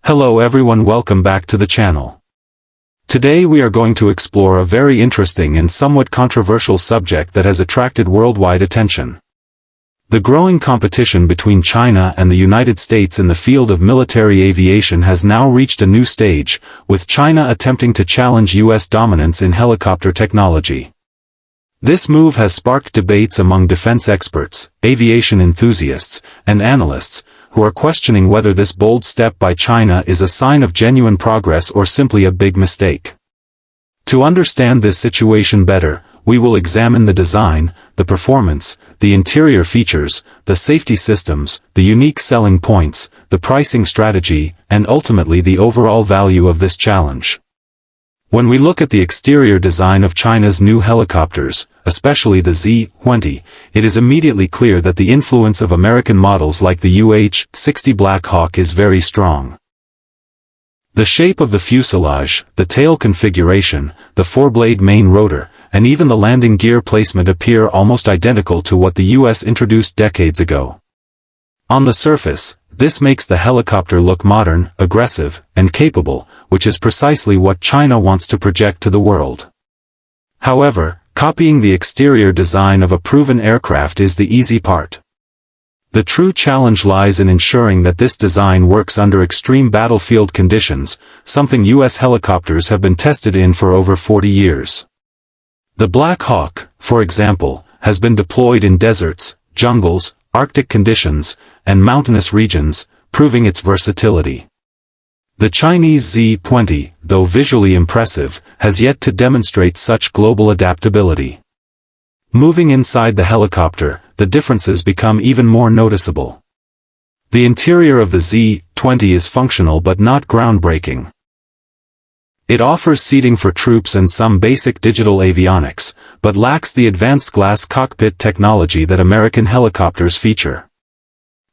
Hello everyone, welcome back to the channel. Today we are going to explore a very interesting and somewhat controversial subject that has attracted worldwide attention. The growing competition between China and the United States in the field of military aviation has now reached a new stage, with China attempting to challenge US dominance in helicopter technology. This move has sparked debates among defense experts, aviation enthusiasts, and analysts, who are questioning whether this bold step by China is a sign of genuine progress or simply a big mistake. To understand this situation better, we will examine the design, the performance, the interior features, the safety systems, the unique selling points, the pricing strategy, and ultimately the overall value of this challenge. When we look at the exterior design of China's new helicopters, especially the Z-20, it is immediately clear that the influence of American models like the UH-60 Black Hawk is very strong. The shape of the fuselage, the tail configuration, the four-blade main rotor, and even the landing gear placement appear almost identical to what the US introduced decades ago. On the surface, this makes the helicopter look modern, aggressive, and capable, which is precisely what China wants to project to the world. However, copying the exterior design of a proven aircraft is the easy part. The true challenge lies in ensuring that this design works under extreme battlefield conditions, something US helicopters have been tested in for over 40 years. The Black Hawk, for example, has been deployed in deserts, jungles, Arctic conditions, and mountainous regions, proving its versatility. The Chinese Z-20, though visually impressive, has yet to demonstrate such global adaptability. Moving inside the helicopter, the differences become even more noticeable. The interior of the Z-20 is functional but not groundbreaking. It offers seating for troops and some basic digital avionics, but lacks the advanced glass cockpit technology that American helicopters feature.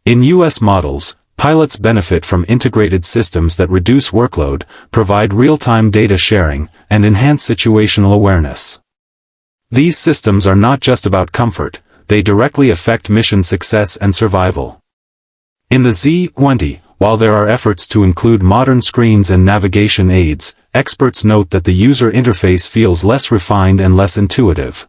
In US models, pilots benefit from integrated systems that reduce workload, provide real-time data sharing, and enhance situational awareness. These systems are not just about comfort, they directly affect mission success and survival. In the Z-20, while there are efforts to include modern screens and navigation aids, experts note that the user interface feels less refined and less intuitive.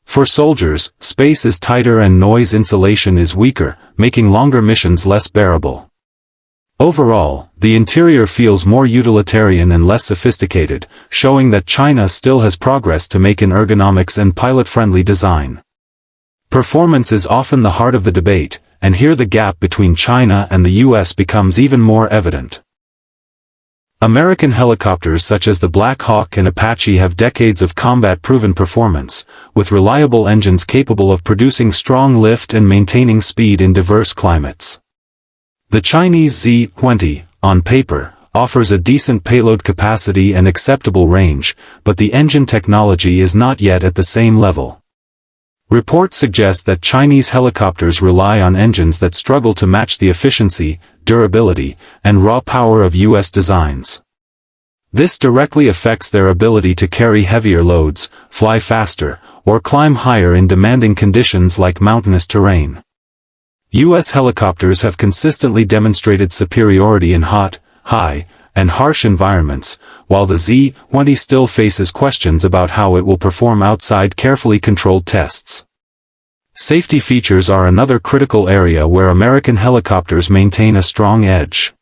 For soldiers, space is tighter and noise insulation is weaker, making longer missions less bearable. Overall, the interior feels more utilitarian and less sophisticated, showing that China still has progress to make in ergonomics and pilot-friendly design. Performance is often the heart of the debate, and here the gap between China and the US becomes even more evident. American helicopters such as the Black Hawk and Apache have decades of combat-proven performance, with reliable engines capable of producing strong lift and maintaining speed in diverse climates. The Chinese Z-20, on paper, offers a decent payload capacity and acceptable range, but the engine technology is not yet at the same level. Reports suggest that Chinese helicopters rely on engines that struggle to match the efficiency, durability, and raw power of US designs. This directly affects their ability to carry heavier loads, fly faster, or climb higher in demanding conditions like mountainous terrain. US helicopters have consistently demonstrated superiority in hot, high, and harsh environments, while the Z-20 still faces questions about how it will perform outside carefully controlled tests. Safety features are another critical area where American helicopters maintain a strong edge.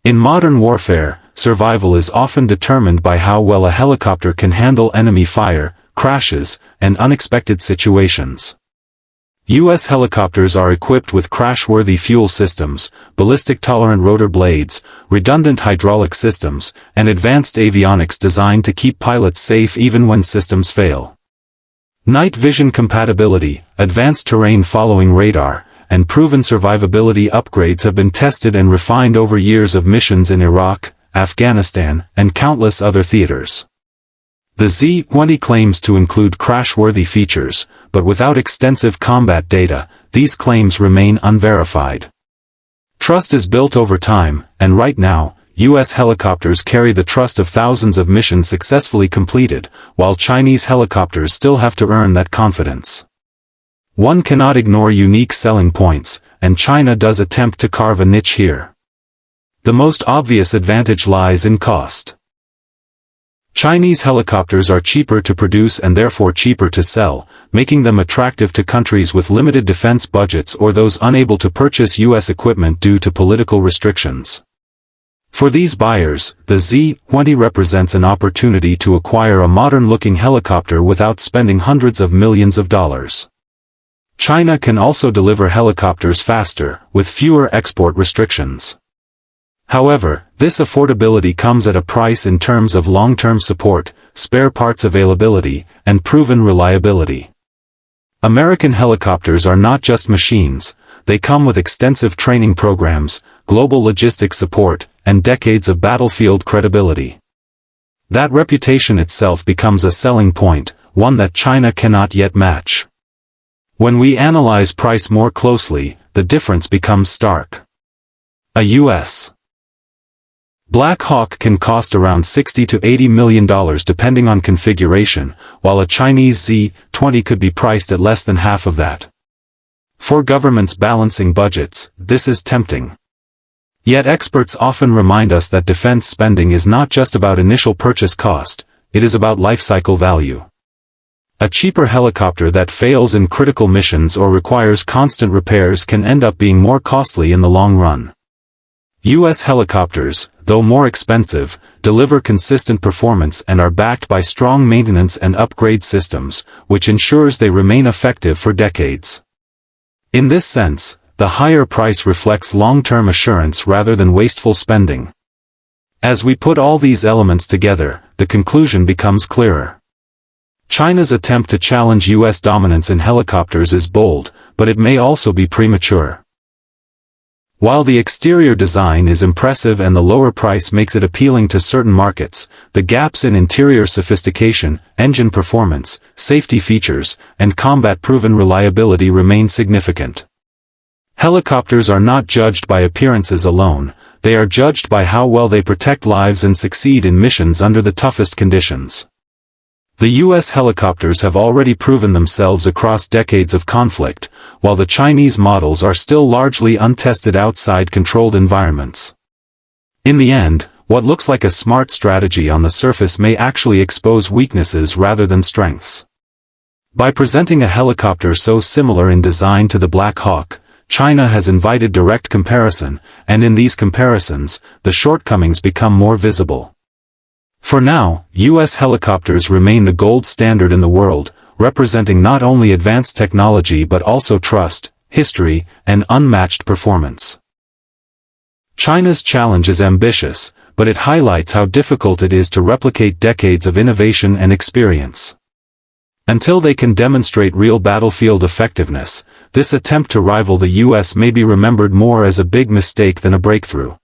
In modern warfare, survival is often determined by how well a helicopter can handle enemy fire, crashes, and unexpected situations. US helicopters are equipped with crash-worthy fuel systems, ballistic-tolerant rotor blades, redundant hydraulic systems, and advanced avionics designed to keep pilots safe even when systems fail. Night vision compatibility, advanced terrain-following radar, and proven survivability upgrades have been tested and refined over years of missions in Iraq, Afghanistan, and countless other theaters. The Z-20 claims to include crash-worthy features, but without extensive combat data, these claims remain unverified. Trust is built over time, and right now, US helicopters carry the trust of thousands of missions successfully completed, while Chinese helicopters still have to earn that confidence. One cannot ignore unique selling points, and China does attempt to carve a niche here. The most obvious advantage lies in cost. Chinese helicopters are cheaper to produce and therefore cheaper to sell, making them attractive to countries with limited defense budgets or those unable to purchase U.S. equipment due to political restrictions. For these buyers, the Z-20 represents an opportunity to acquire a modern-looking helicopter without spending hundreds of millions of dollars. China can also deliver helicopters faster, with fewer export restrictions. However, this affordability comes at a price in terms of long-term support, spare parts availability, and proven reliability. American helicopters are not just machines, they come with extensive training programs, global logistics support, and decades of battlefield credibility. That reputation itself becomes a selling point, one that China cannot yet match. When we analyze price more closely, the difference becomes stark. A U.S. Black Hawk can cost around $60 to $80 million depending on configuration, while a Chinese Z-20 could be priced at less than half of that. For governments balancing budgets, this is tempting. Yet experts often remind us that defense spending is not just about initial purchase cost, it is about lifecycle value. A cheaper helicopter that fails in critical missions or requires constant repairs can end up being more costly in the long run. U.S. helicopters, though more expensive, deliver consistent performance and are backed by strong maintenance and upgrade systems, which ensures they remain effective for decades. In this sense, the higher price reflects long-term assurance rather than wasteful spending. As we put all these elements together, the conclusion becomes clearer. China's attempt to challenge U.S. dominance in helicopters is bold, but it may also be premature. While the exterior design is impressive and the lower price makes it appealing to certain markets, the gaps in interior sophistication, engine performance, safety features, and combat-proven reliability remain significant. Helicopters are not judged by appearances alone, they are judged by how well they protect lives and succeed in missions under the toughest conditions. The U.S. helicopters have already proven themselves across decades of conflict, while the Chinese models are still largely untested outside controlled environments. In the end, what looks like a smart strategy on the surface may actually expose weaknesses rather than strengths. By presenting a helicopter so similar in design to the Black Hawk, China has invited direct comparison, and in these comparisons, the shortcomings become more visible. For now, U.S. helicopters remain the gold standard in the world, representing not only advanced technology but also trust, history, and unmatched performance. China's challenge is ambitious, but it highlights how difficult it is to replicate decades of innovation and experience. Until they can demonstrate real battlefield effectiveness, this attempt to rival the U.S. may be remembered more as a big mistake than a breakthrough.